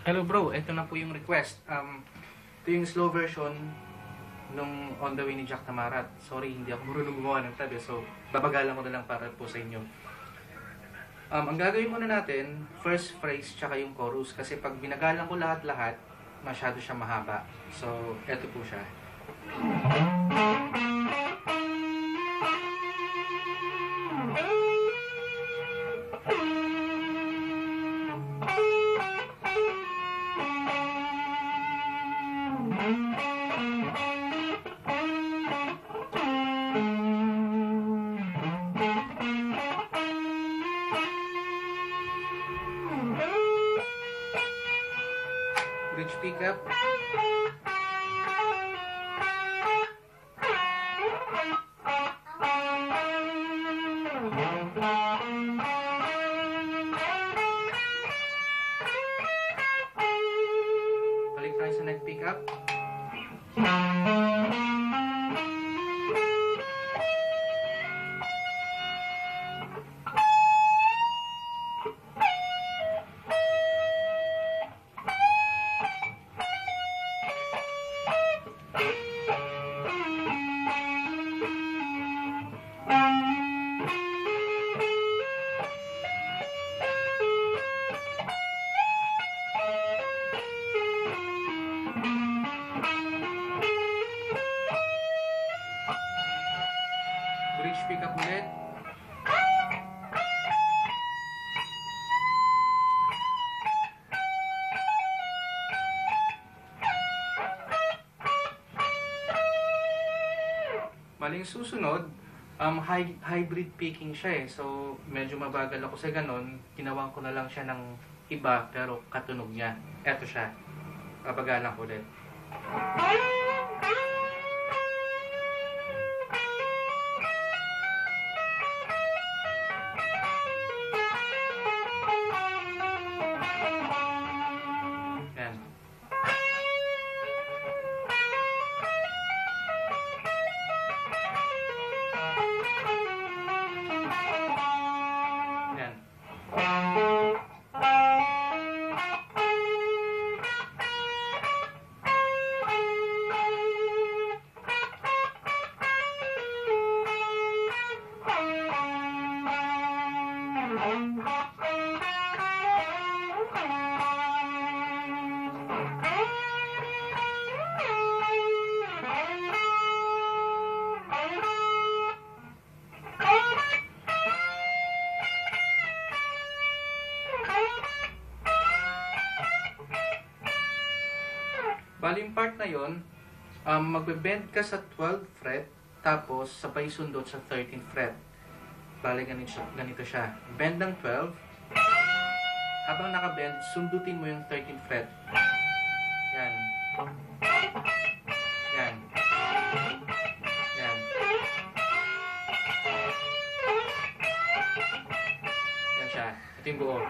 Hello bro, ito na po yung request. Ito yung slow version nung On the Way ni Jack Tamarat. Sorry, hindi ako marunong gumawa ng tabi, so babagalan ko na lang para po sa inyo. Ang gagawin muna natin, first phrase tsaka yung chorus. Kasi pag binagalan ko lahat-lahat, masyado siya mahaba. So, ito po siya. Bridge pickup. Balik tayo sa neck pickup. Bridge pickup ulit. Maling susunod, hybrid picking siya eh. So, medyo mabagal ako sa ganon. Ginawan ko na lang siya ng iba, pero katunog niya. Eto siya. Babagalan ko ulit. Yan. Yan. Bali yung part na yun, magbe-bend ka sa 12th fret, tapos sabay sundot sa 13th fret. Bali ganito siya. Bend ng 12, habang naka-bend, sundutin mo yung 13th fret. Yan. Yan. Yan. Yan siya. Ito yung buo.